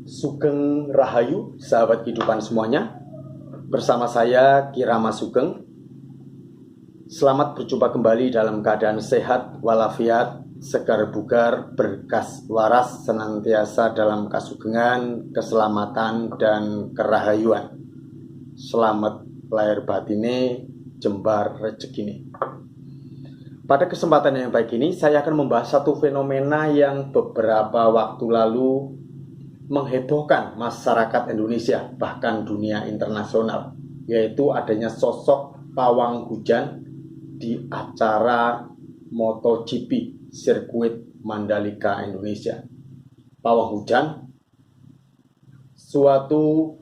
Sugeng Rahayu, sahabat kehidupan semuanya. Bersama saya Kirama Sugeng. Selamat berjumpa kembali dalam keadaan sehat walafiat, segar bugar, berkas waras, senantiasa dalam kasugengan, keselamatan, dan kerahayuan. Selamat lahir batine, jembar rezekine. Pada kesempatan yang baik ini, saya akan membahas satu fenomena yang beberapa waktu lalu menghebohkan masyarakat Indonesia, bahkan dunia internasional, yaitu adanya sosok pawang hujan di acara MotoGP sirkuit Mandalika Indonesia. Pawang hujan suatu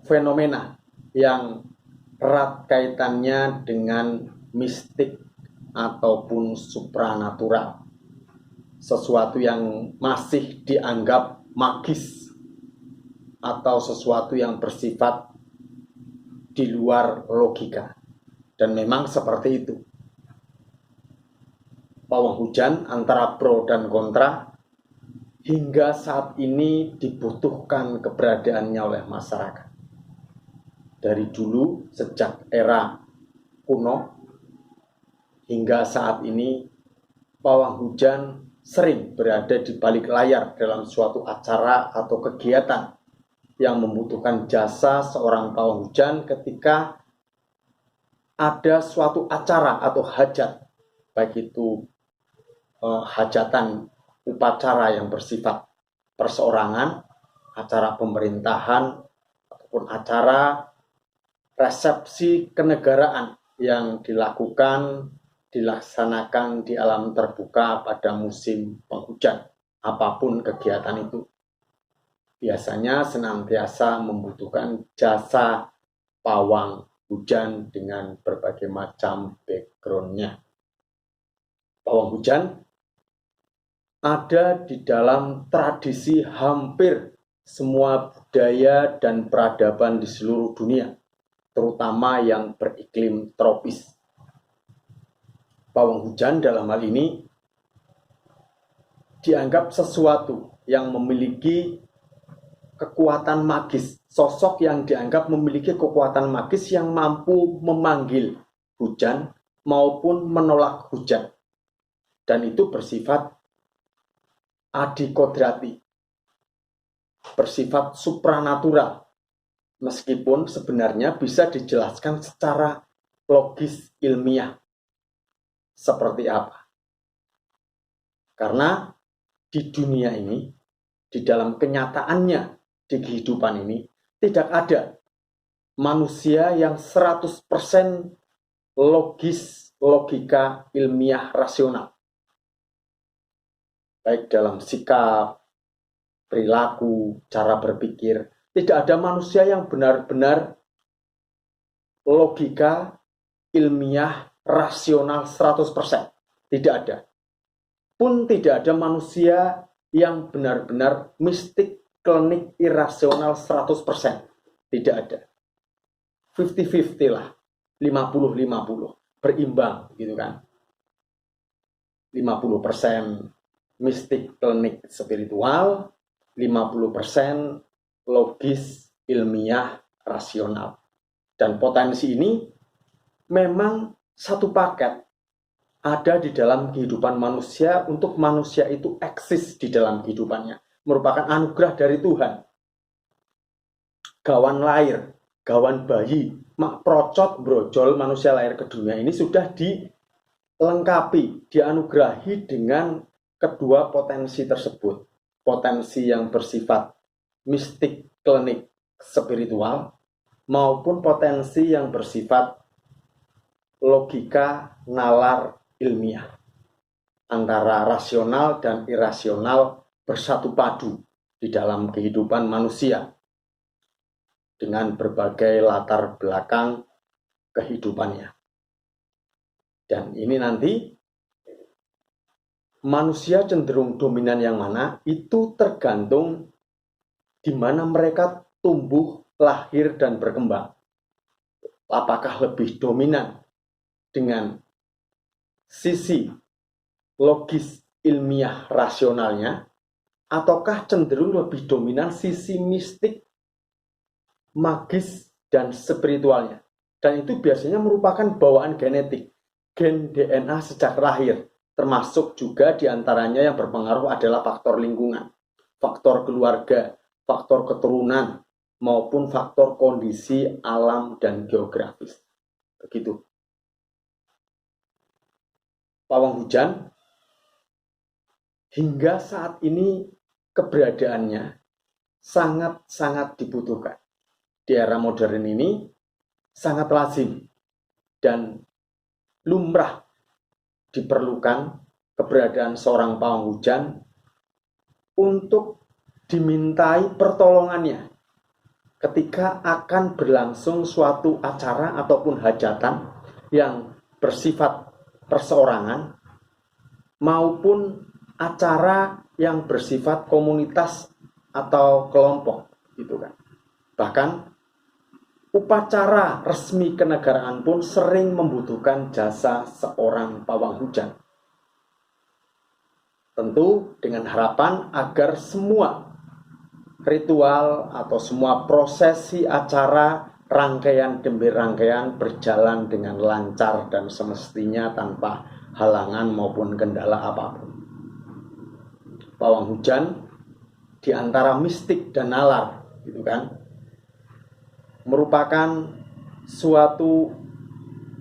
fenomena yang erat kaitannya dengan mistik ataupun supranatural, sesuatu yang masih dianggap magis atau sesuatu yang bersifat di luar logika. Dan memang seperti itu. Pawang hujan antara pro dan kontra, hingga saat ini dibutuhkan keberadaannya oleh masyarakat. Dari dulu, sejak era kuno, hingga saat ini, pawang hujan sering berada di balik layar dalam suatu acara atau kegiatan yang membutuhkan jasa seorang pawang hujan ketika ada suatu acara atau hajat, baik itu hajatan upacara yang bersifat perseorangan, acara pemerintahan, ataupun acara resepsi kenegaraan yang dilaksanakan di alam terbuka pada musim penghujan. Apapun kegiatan itu, biasanya senantiasa membutuhkan jasa pawang hujan dengan berbagai macam background-nya. Pawang hujan ada di dalam tradisi hampir semua budaya dan peradaban di seluruh dunia, terutama yang beriklim tropis. Pawang hujan dalam hal ini dianggap sesuatu yang memiliki kekuatan magis, sosok yang dianggap memiliki kekuatan magis yang mampu memanggil hujan maupun menolak hujan. Dan itu bersifat adikodrati, bersifat supranatural, meskipun sebenarnya bisa dijelaskan secara logis ilmiah. Seperti apa? Karena di dunia ini, di dalam kenyataannya, di kehidupan ini, tidak ada manusia yang 100% logis, logika, ilmiah, rasional. Baik dalam sikap, perilaku, cara berpikir. Tidak ada manusia yang benar-benar logika, ilmiah, rasional 100%. Tidak ada. Pun tidak ada manusia yang benar-benar mistik, klinik, irasional 100%. Tidak ada. 50-50 lah. 50-50. Berimbang gitu kan. 50% mistik, klinik, spiritual. 50% logis, ilmiah, rasional. Dan potensi ini memang satu paket ada di dalam kehidupan manusia untuk manusia itu eksis di dalam kehidupannya. Merupakan anugerah dari Tuhan. Gawan lahir, gawan bayi, mak procot brojol manusia lahir ke dunia ini sudah dilengkapi, dianugerahi dengan kedua potensi tersebut. Potensi yang bersifat mistik, klinik, spiritual, maupun potensi yang bersifat logika, nalar, ilmiah. Antara rasional dan irasional bersatu padu di dalam kehidupan manusia dengan berbagai latar belakang kehidupannya. Dan ini nanti manusia cenderung dominan yang mana itu tergantung di mana mereka tumbuh, lahir, dan berkembang. Apakah lebih dominan dengan sisi logis, ilmiah, rasionalnya, ataukah cenderung lebih dominan sisi mistik, magis, dan spiritualnya? Dan itu biasanya merupakan bawaan genetik, gen DNA sejak lahir, termasuk juga diantaranya yang berpengaruh adalah faktor lingkungan, faktor keluarga, faktor keturunan, maupun faktor kondisi alam dan geografis. Begitu. Pawang hujan hingga saat ini keberadaannya sangat-sangat dibutuhkan. Di era modern ini sangat lazim dan lumrah diperlukan keberadaan seorang pawang hujan untuk dimintai pertolongannya ketika akan berlangsung suatu acara ataupun hajatan yang bersifat perseorangan maupun acara yang bersifat komunitas atau kelompok gitu kan. Bahkan upacara resmi kenegaraan pun sering membutuhkan jasa seorang pawang hujan. Tentu dengan harapan agar semua ritual atau semua prosesi acara rangkaian demi rangkaian berjalan dengan lancar dan semestinya tanpa halangan maupun kendala apapun. Pawang hujan di antara mistik dan nalar gitu kan, merupakan suatu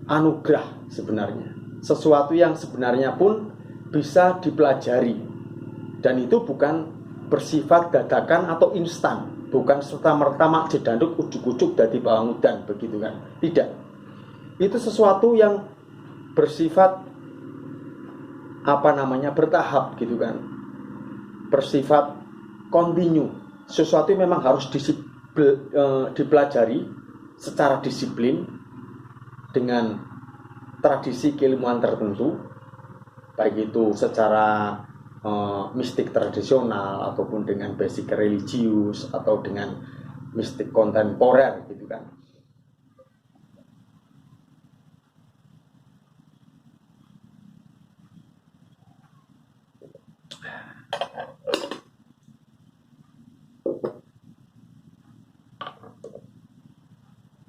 anugerah sebenarnya, sesuatu yang sebenarnya pun bisa dipelajari, dan itu bukan bersifat dadakan atau instan, bukan serta-merta mak jedanduk ujuk-ujuk dadi pawang hujan begitu kan, tidak. Itu sesuatu yang bersifat bertahap gitu kan, bersifat kontinu, sesuatu yang memang harus dipelajari secara disiplin dengan tradisi keilmuan tertentu, baik itu secara mistik tradisional ataupun dengan basic religius atau dengan mistik kontemporer gitu kan.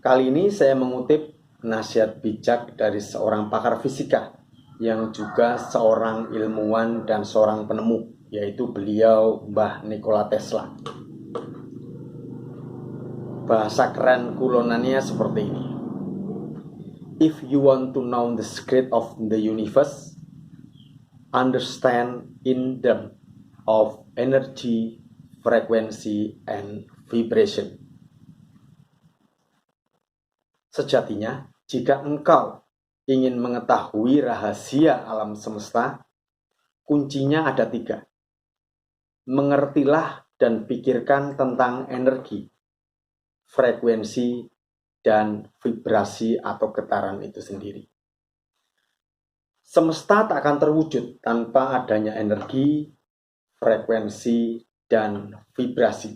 Kali ini saya mengutip nasihat bijak dari seorang pakar fisika yang juga seorang ilmuwan dan seorang penemu, yaitu beliau Mbah Nikola Tesla. Bahasa keren kulonannya seperti ini. If you want to know the secret of the universe, understand in them of energy, frequency, and vibration. Sejatinya, jika engkau ingin mengetahui rahasia alam semesta, kuncinya ada 3. Mengertilah dan pikirkan tentang energi, frekuensi, dan vibrasi atau getaran itu sendiri. Semesta tak akan terwujud tanpa adanya energi, frekuensi, dan vibrasi.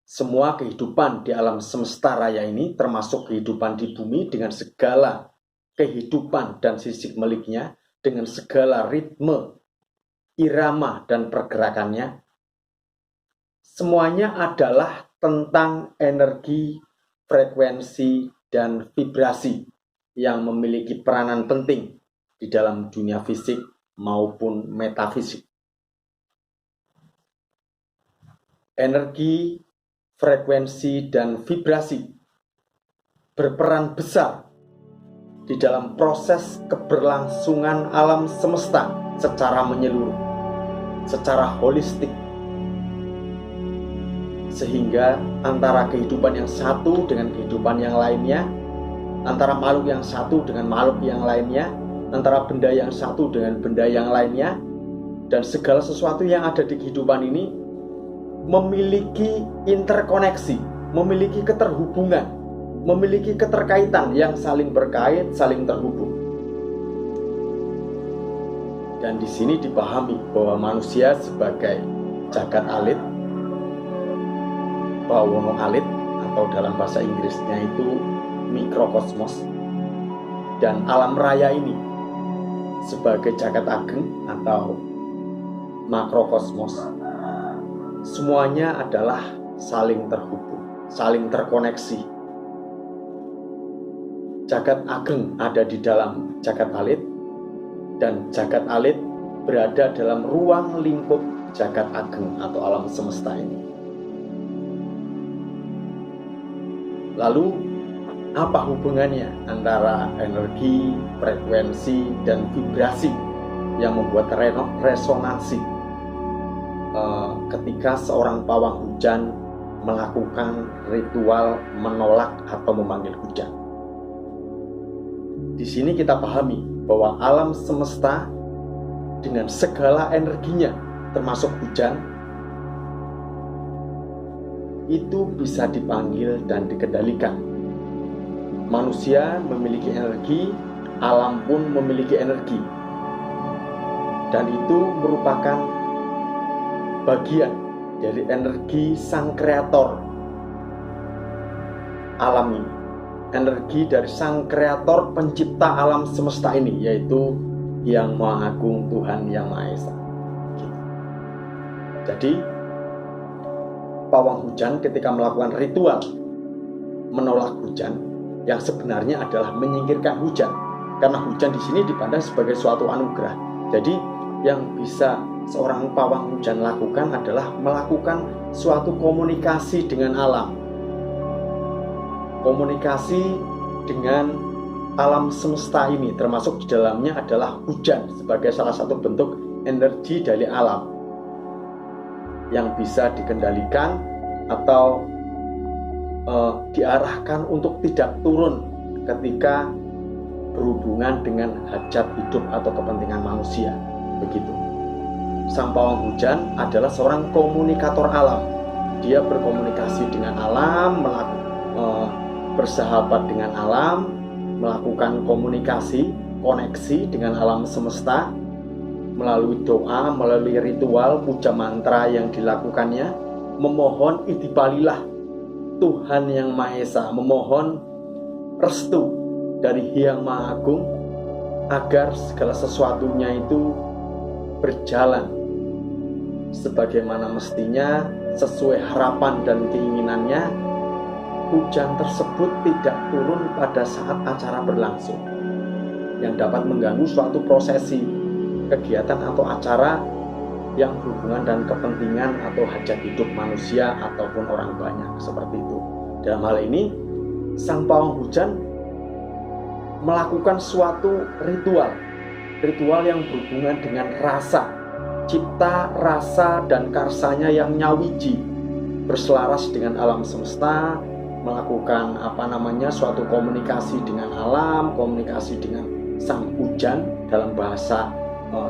Semua kehidupan di alam semesta raya ini, termasuk kehidupan di bumi dengan segala kehidupan dan sisik meliknya, dengan segala ritme, irama, dan pergerakannya, semuanya adalah tentang energi, frekuensi, dan vibrasi yang memiliki peranan penting di dalam dunia fisik maupun metafisik. Energi, frekuensi, dan vibrasi berperan besar di dalam proses keberlangsungan alam semesta secara menyeluruh, secara holistik, sehingga antara kehidupan yang satu dengan kehidupan yang lainnya, antara makhluk yang satu dengan makhluk yang lainnya, antara benda yang satu dengan benda yang lainnya, dan segala sesuatu yang ada di kehidupan ini memiliki interkoneksi, memiliki keterhubungan, memiliki keterkaitan yang saling berkait, saling terhubung. Dan di sini dipahami bahwa manusia sebagai jagat alit, bawono alit, atau dalam bahasa Inggrisnya itu mikrokosmos, dan alam raya ini sebagai jagat ageng atau makrokosmos, semuanya adalah saling terhubung, saling terkoneksi. Jagat ageng ada di dalam jagat alit, dan jagat alit berada dalam ruang lingkup jagat ageng atau alam semesta ini. Lalu, apa hubungannya antara energi, frekuensi, dan vibrasi yang membuat resonansi ketika seorang pawang hujan melakukan ritual menolak atau memanggil hujan? Di sini kita pahami bahwa alam semesta dengan segala energinya, termasuk hujan, itu bisa dipanggil dan dikendalikan. Manusia memiliki energi, alam pun memiliki energi, dan itu merupakan bagian dari energi sang kreator alam ini, energi dari sang kreator pencipta alam semesta ini, yaitu Yang Maha Agung, Tuhan Yang Maha Esa. Jadi pawang hujan ketika melakukan ritual menolak hujan, yang sebenarnya adalah menyingkirkan hujan, karena hujan di sini dipandang sebagai suatu anugerah. Jadi yang bisa seorang pawang hujan lakukan adalah melakukan suatu komunikasi dengan alam, komunikasi dengan alam semesta ini, termasuk di dalamnya adalah hujan sebagai salah satu bentuk energi dari alam yang bisa dikendalikan atau diarahkan untuk tidak turun ketika berhubungan dengan hajat hidup atau kepentingan manusia. Begitu. Sang pawang hujan adalah seorang komunikator alam. Dia berkomunikasi dengan alam, bersahabat dengan alam, melakukan komunikasi, koneksi dengan alam semesta melalui doa, melalui ritual, puja mantra yang dilakukannya, memohon idibalilah Tuhan Yang Maha Esa, memohon restu dari Yang Maha Agung agar segala sesuatunya itu berjalan sebagaimana mestinya, sesuai harapan dan keinginannya. Hujan tersebut tidak turun pada saat acara berlangsung, yang dapat mengganggu suatu prosesi, kegiatan atau acara yang berhubungan dan kepentingan atau hajat hidup manusia ataupun orang banyak, seperti itu. Dalam hal ini, sang pawang hujan melakukan suatu ritual yang berhubungan dengan rasa, cipta, rasa, dan karsanya yang nyawiji, berselaras dengan alam semesta, melakukan suatu komunikasi dengan alam, komunikasi dengan sang hujan dalam bahasa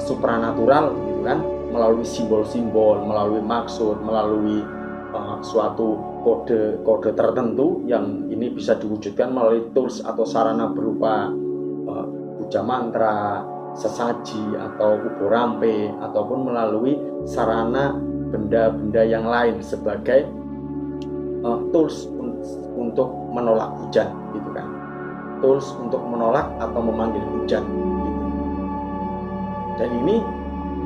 supranatural, gitu kan, melalui simbol-simbol, melalui maksud, melalui suatu kode tertentu yang ini bisa diwujudkan melalui tools atau sarana berupa puja mantra, sesaji atau ubo rampe, ataupun melalui sarana benda-benda yang lain sebagai tools untuk menolak hujan, gitu kan, tools untuk menolak atau memanggil hujan, gitu. Dan ini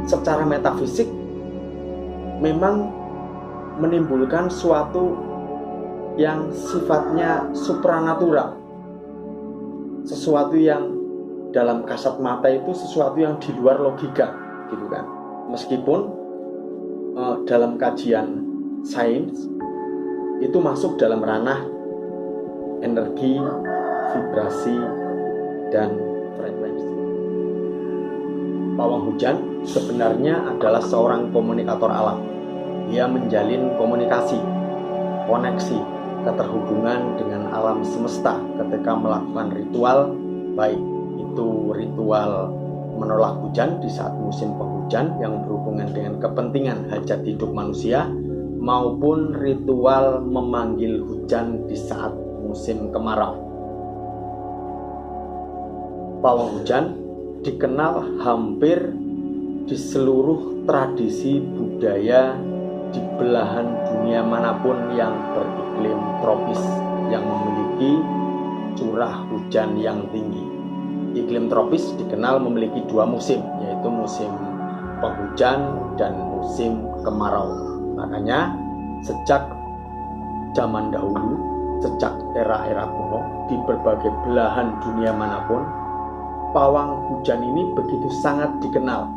secara metafisik memang menimbulkan suatu yang sifatnya supranatural, sesuatu yang dalam kasat mata itu sesuatu yang di luar logika, gitu kan. Meskipun dalam kajian sains itu masuk dalam ranah energi, vibrasi, dan frekuensi. Pawang hujan sebenarnya adalah seorang komunikator alam. Dia menjalin komunikasi, koneksi, keterhubungan dengan alam semesta ketika melakukan ritual, baik itu ritual menolak hujan di saat musim penghujan yang berhubungan dengan kepentingan hajat hidup manusia, maupun ritual memanggil hujan di saat musim kemarau. Pawang hujan dikenal hampir di seluruh tradisi budaya di belahan dunia manapun yang beriklim tropis yang memiliki curah hujan yang tinggi. Iklim tropis dikenal memiliki dua musim, yaitu musim penghujan dan musim kemarau. Makanya sejak zaman dahulu, sejak era-era kuno, di berbagai belahan dunia manapun, pawang hujan ini begitu sangat dikenal.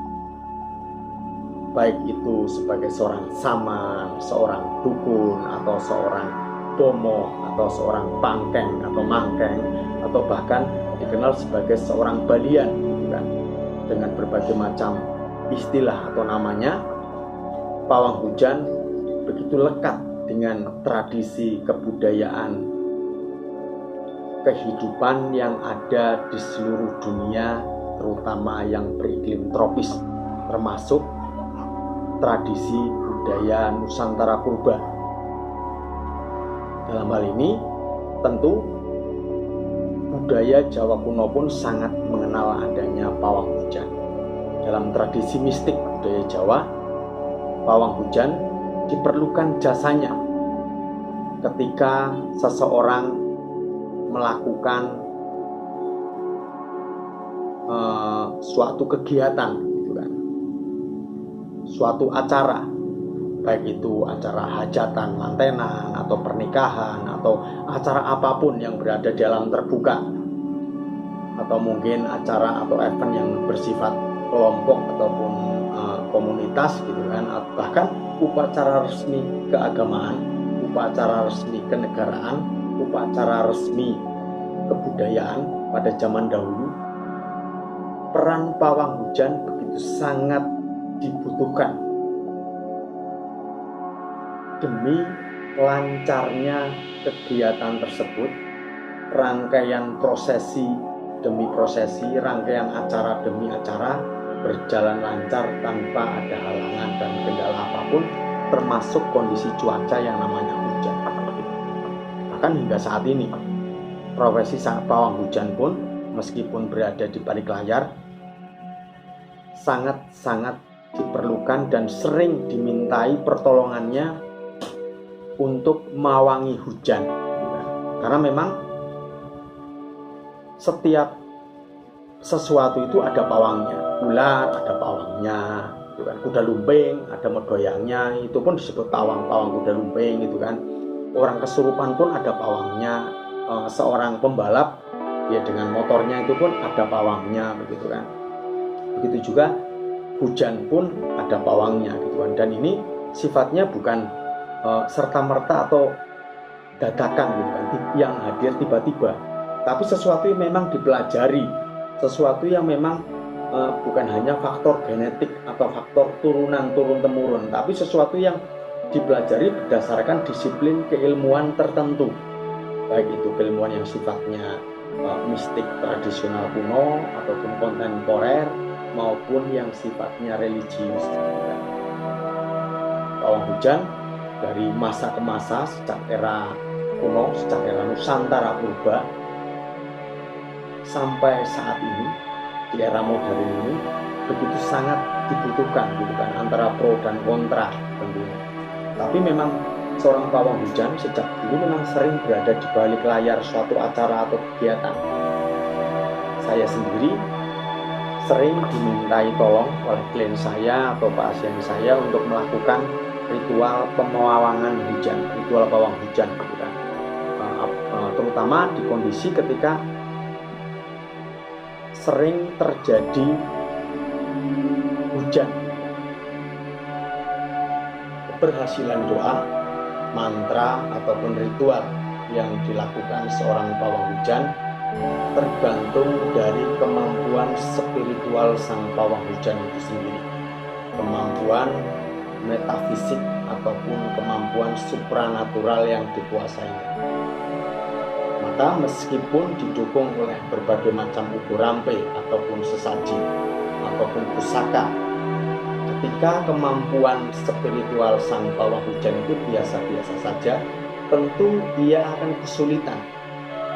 Baik itu sebagai seorang saman, seorang dukun, atau seorang bomoh, atau seorang pangkeng atau mangkeng, atau bahkan dikenal sebagai seorang balian, gitu kan. Dengan berbagai macam istilah atau namanya, pawang hujan begitu lekat dengan tradisi kebudayaan kehidupan yang ada di seluruh dunia, terutama yang beriklim tropis, termasuk tradisi budaya Nusantara purba. Dalam hal ini, tentu budaya Jawa kuno pun sangat mengenal adanya pawang hujan. Dalam tradisi mistik budaya Jawa, pawang hujan diperlukan jasanya ketika seseorang melakukan suatu kegiatan, gitu kan, suatu acara, baik itu acara hajatan, mantenan, atau pernikahan, atau acara apapun yang berada di alam terbuka, atau mungkin acara atau event yang bersifat kelompok ataupun komunitas, gitu kan, bahkan upacara resmi keagamaan, upacara resmi kenegaraan, upacara resmi kebudayaan pada zaman dahulu, peran pawang hujan begitu sangat dibutuhkan demi lancarnya kegiatan tersebut. Rangkaian prosesi demi prosesi, rangkaian acara demi acara berjalan lancar tanpa ada halangan dan kendala apapun, termasuk kondisi cuaca yang namanya hujan. Bahkan hingga saat ini, profesi pawang hujan pun meskipun berada di balik layar, sangat-sangat diperlukan dan sering dimintai pertolongannya untuk mawangi hujan. Karena memang setiap sesuatu itu ada pawangnya. Ular ada pawangnya, gitu kan. Kuda lumping ada medoyangnya, itu pun disebut pawang kuda lumping, gitu kan. Orang kesurupan pun ada pawangnya. Seorang pembalap ya dengan motornya itu pun ada pawangnya, begitu kan. Begitu juga hujan pun ada pawangnya, gitu kan. Dan ini sifatnya bukan serta-merta atau dadakan, gitu kan, yang hadir tiba-tiba, tapi sesuatu yang memang dipelajari, sesuatu yang memang bukan hanya faktor genetik atau faktor turunan turun-temurun, tapi sesuatu yang dipelajari berdasarkan disiplin keilmuan tertentu, baik itu keilmuan yang sifatnya mistik tradisional kuno ataupun kontemporer, maupun yang sifatnya religius. Pawang hujan dari masa ke masa, sejak era kuno, sejak era Nusantara purba sampai saat ini, di era modern ini, begitu sangat dibutuhkan, gitu kan, antara pro dan kontra tentunya. Tapi memang seorang pawang hujan sejak dulu memang sering berada di balik layar suatu acara atau kegiatan. Saya sendiri sering dimintai tolong oleh klien saya atau pasien saya untuk melakukan ritual pemawangan hujan, ritual pawang hujan, gitu kan. Terutama di kondisi ketika sering terjadi hujan. Keberhasilan doa, mantra, ataupun ritual yang dilakukan seorang pawang hujan tergantung dari kemampuan spiritual sang pawang hujan itu sendiri, kemampuan metafisik ataupun kemampuan supranatural yang dikuasainya. Maka meskipun didukung oleh berbagai macam ukur rampe ataupun sesaji ataupun pusaka, ketika kemampuan spiritual sang pawang hujan itu biasa-biasa saja, tentu dia akan kesulitan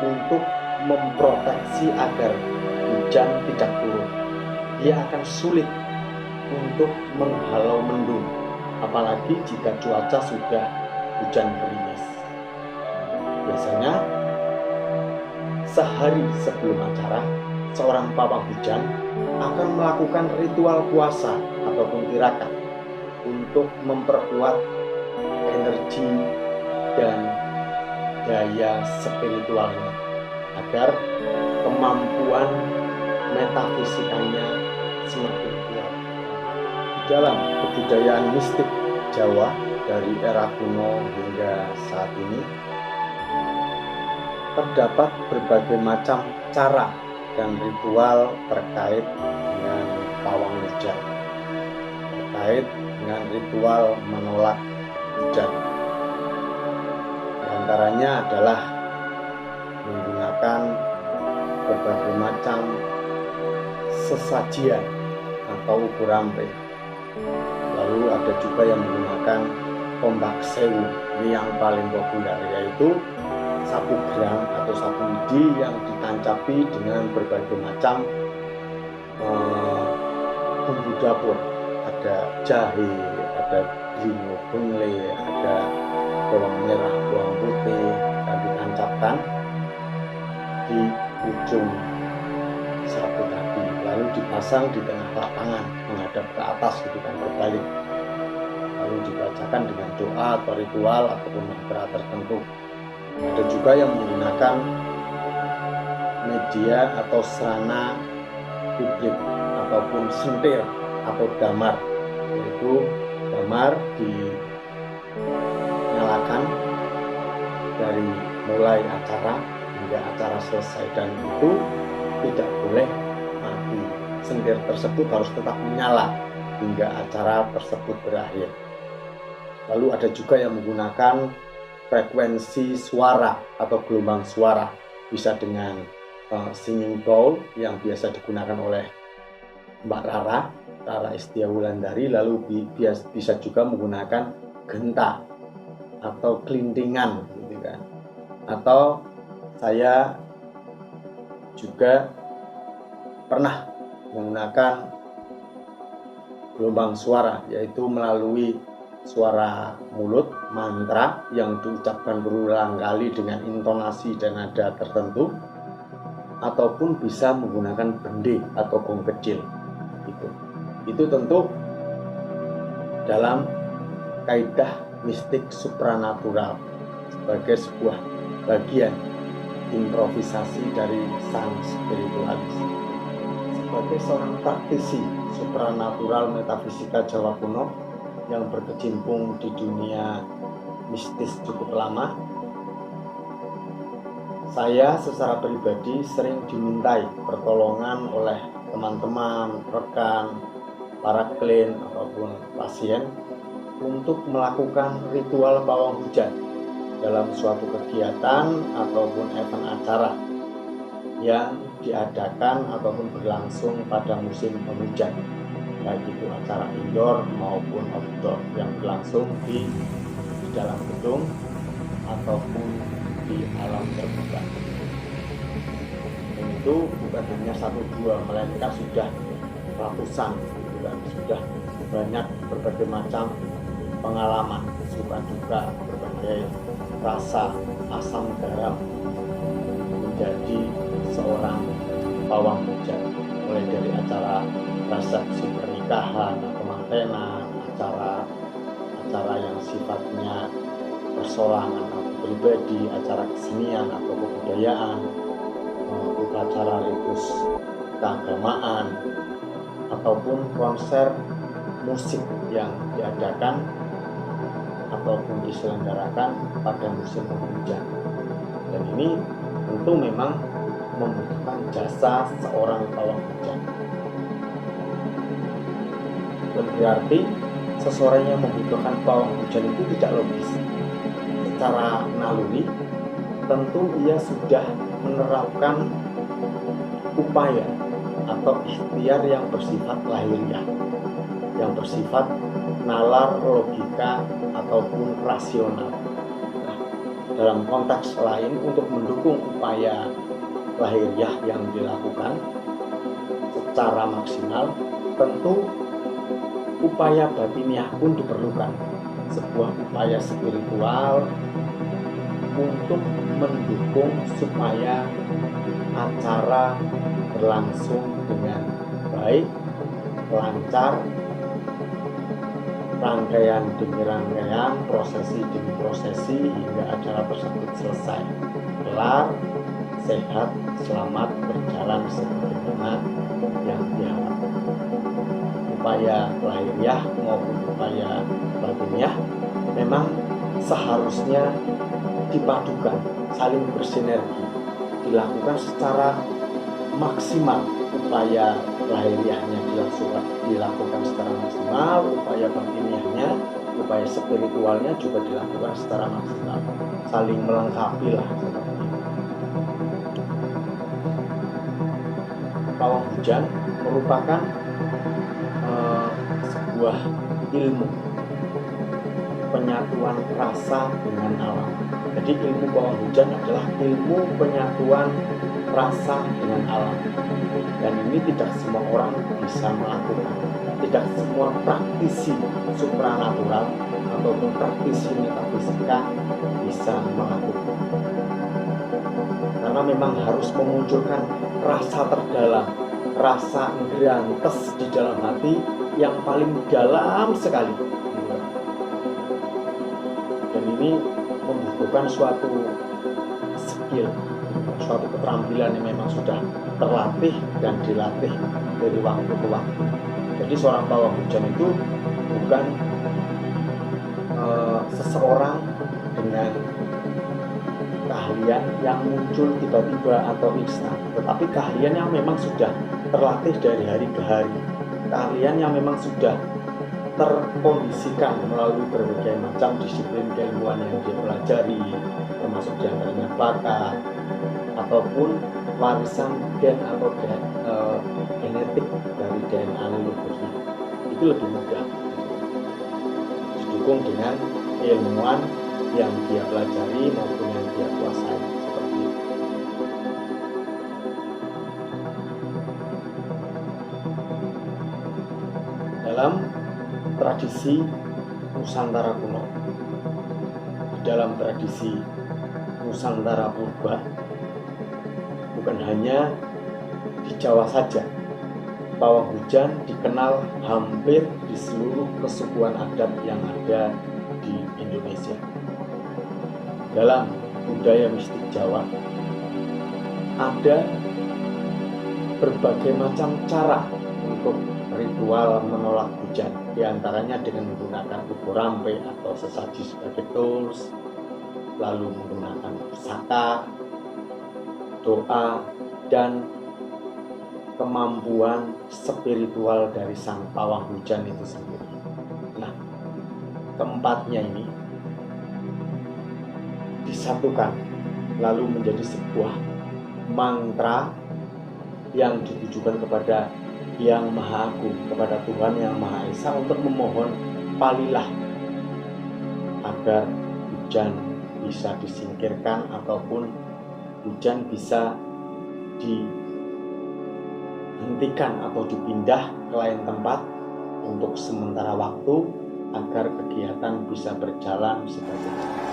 untuk memproteksi agar hujan tidak turun. Dia akan sulit untuk menghalau mendung, apalagi jika cuaca sudah hujan gerimis. Biasanya sehari sebelum acara, seorang pawang hujan akan melakukan ritual puasa ataupun tirakat untuk memperkuat energi dan daya spiritualnya agar kemampuan metafisikanya semakin kuat. Di dalam kebudayaan mistik Jawa dari era kuno hingga saat ini terdapat berbagai macam cara dan ritual terkait dengan pawang hujan, terkait dengan ritual menolak hujan. Di antaranya adalah menggunakan berbagai macam sesajian atau ukuran-ring. Lalu ada juga yang menggunakan tombak sewu. Ini yang paling populer, yaitu 1 gram atau 1 widi yang ditancapi dengan berbagai macam bumbu dapur. Ada jahe, ada blingo bengle, ada bawang merah, bawang putih, dan ditancapkan di ujung sapu tadi, lalu dipasang di tengah lapangan menghadap ke atas gitu kan, berbalik, lalu dibacakan dengan doa atau ritual ataupun mantra tertentu. Ada juga yang menggunakan media atau sarana publik ataupun sentir atau damar, yaitu damar dinyalakan dari mulai acara hingga acara selesai, dan itu tidak boleh mati. Sentir tersebut harus tetap menyala hingga acara tersebut berakhir. Lalu ada juga yang menggunakan frekuensi suara atau gelombang suara, bisa dengan singing bowl yang biasa digunakan oleh Mbak Rara Estia Wulandari, lalu bisa juga menggunakan genta atau kelintingan gitu kan. Atau saya juga pernah menggunakan gelombang suara, yaitu melalui suara mulut, mantra yang diucapkan berulang kali dengan intonasi dan nada tertentu, ataupun bisa menggunakan bende atau gong kecil. Itu tentu dalam kaidah mistik supranatural sebagai sebuah bagian improvisasi dari sang spiritualis. Sebagai seorang praktisi supranatural metafisika Jawa kuno yang berkecimpung di dunia mistis cukup lama, saya secara pribadi sering dimintai pertolongan oleh teman-teman, rekan, para klien ataupun pasien untuk melakukan ritual pawang hujan dalam suatu kegiatan ataupun event acara yang diadakan ataupun berlangsung pada musim penghujan, baik itu acara indoor maupun outdoor yang berlangsung di dalam gedung ataupun di alam terbuka. Dan itu bukan hanya 1-2, melainkan sudah ratusan, sudah banyak berbagai macam pengalaman, suka duka, berbagai rasa asam garam menjadi seorang pawang hujan, mulai dari acara resepsi pernikahan atau mantenan, acara yang sifatnya persoalangan atau pribadi, acara kesenian atau kebudayaan, upacara ritus keagamaan, ataupun konser musik yang diadakan ataupun diselenggarakan pada musim penghujan. Dan ini tentu memang membutuhkan jasa seorang pawang hujan. Dan berarti seseorang yang membutuhkan pawang hujan itu tidak logis. Secara naluri tentu ia sudah menerapkan upaya atau ikhtiar yang bersifat lahiriah, yang bersifat nalar logika ataupun rasional. Nah, dalam konteks lain, untuk mendukung upaya lahiriah yang dilakukan secara maksimal, tentu upaya batiniah pun diperlukan, sebuah upaya spiritual untuk mendukung supaya acara berlangsung dengan baik, lancar, rangkaian demi rangkaian, prosesi demi prosesi, hingga acara tersebut selesai, kelar, sehat, selamat, berjalan sebagaimana yang diharapkan. Upaya lahiriah maupun upaya batiniah memang seharusnya dipadukan, saling bersinergi, dilakukan secara maksimal. Upaya lahiriahnya dilakukan secara maksimal, upaya batiniahnya, upaya spiritualnya juga dilakukan secara maksimal, saling melengkapi lah seperti itu. Pawang hujan merupakan sebuah ilmu penyatuan rasa dengan alam. Jadi ilmu pawang hujan adalah ilmu penyatuan rasa dengan alam. Dan ini tidak semua orang bisa melakukan. Tidak semua praktisi supranatural ataupun praktisi metafisika bisa melakukan. Karena memang harus memunculkan rasa terdalam, rasa grantes di dalam hati yang paling dalam sekali. Dan ini membutuhkan suatu skill, suatu keterampilan yang memang sudah terlatih dan dilatih dari waktu ke waktu. Jadi seorang pawang hujan itu bukan seseorang dengan keahlian yang muncul tiba-tiba atau instan, tetapi keahlian yang memang sudah terlatih dari hari ke hari, keahlian yang memang sudah terkondisikan melalui berbagai macam disiplin keilmuan yang dia pelajari, termasuk diantaranya bakat ataupun warisan gen atau genetik dari DNA leluhurnya. Itu lebih mudah, didukung dengan keilmuan yang dia pelajari maupun yang dia kuasai, seperti itu. Dalam tradisi Nusantara kuno, di dalam tradisi Nusantara purba, bukan hanya di Jawa saja, pawang hujan dikenal hampir di seluruh kesukuan adat yang ada di Indonesia. Dalam budaya mistik Jawa ada berbagai macam cara untuk ritual menolak hujan, diantaranya dengan menggunakan ubo rampe atau sesaji sebagai tools, lalu menggunakan pusaka, doa, dan kemampuan spiritual dari sang pawang hujan itu sendiri. Nah, keempatnya ini disatukan lalu menjadi sebuah mantra yang ditujukan kepada Yang Maha Agung, kepada Tuhan Yang Maha Esa, untuk memohon palilah agar hujan bisa disingkirkan ataupun hujan bisa dihentikan atau dipindah ke lain tempat untuk sementara waktu agar kegiatan bisa berjalan sebagaimana.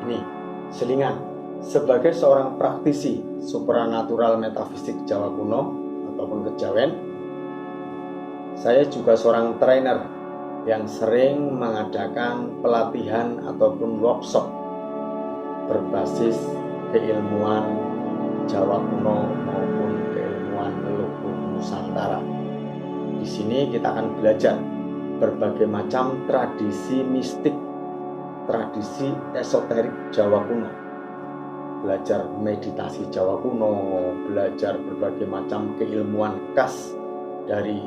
Ini selingan sebagai seorang praktisi supranatural metafisik Jawa kuno ataupun kejawen. Saya juga seorang trainer yang sering mengadakan pelatihan ataupun workshop berbasis keilmuan Jawa kuno maupun keilmuan leluhur Nusantara. Di sini kita akan belajar berbagai macam tradisi mistik, tradisi esoterik Jawa kuno. belajar meditasi Jawa kuno, belajar berbagai macam keilmuan khas dari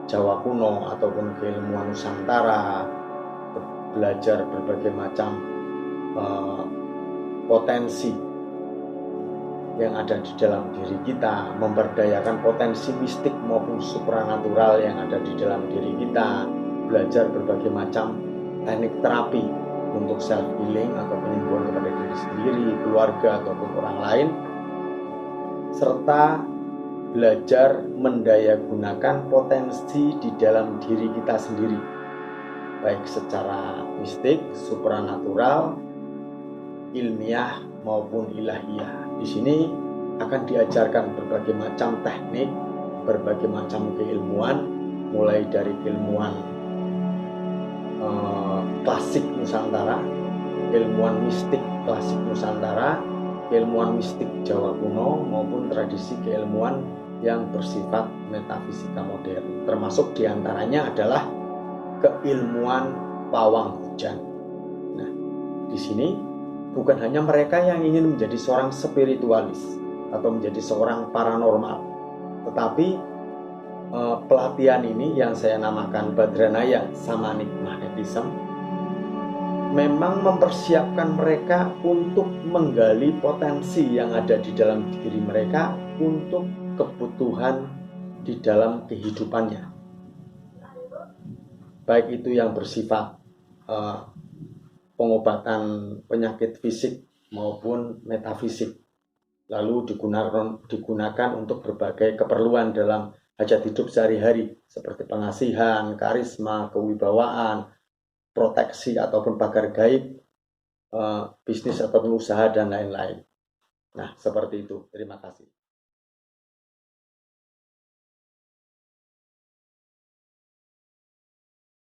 Jawa kuno ataupun keilmuan Nusantara, belajar berbagai macam potensi yang ada di dalam diri kita, memberdayakan potensi mistik maupun supranatural yang ada di dalam diri kita, belajar berbagai macam teknik terapi untuk self healing atau penyembuhan kepada diri sendiri, keluarga ataupun orang lain, serta belajar mendayagunakan potensi di dalam diri kita sendiri, baik secara mistik, supranatural, ilmiah maupun ilahiyah. Di sini akan diajarkan berbagai macam teknik, berbagai macam keilmuan, mulai dari keilmuan klasik Nusantara, keilmuan mistik klasik Nusantara, keilmuan mistik Jawa kuno, maupun tradisi keilmuan yang bersifat metafisika modern. Termasuk diantaranya adalah keilmuan pawang hujan. Nah, di sini bukan hanya mereka yang ingin menjadi seorang spiritualis atau menjadi seorang paranormal, tetapi pelatihan ini yang saya namakan Badranaya Shamanic Magnetism memang mempersiapkan mereka untuk menggali potensi yang ada di dalam diri mereka untuk kebutuhan di dalam kehidupannya, baik itu yang bersifat pengobatan penyakit fisik maupun metafisik, lalu digunakan untuk berbagai keperluan dalam hajat hidup sehari-hari seperti pengasihan, karisma, kewibawaan, proteksi ataupun pagar gaib, bisnis ataupun usaha dan lain-lain. Nah, seperti itu. Terima kasih.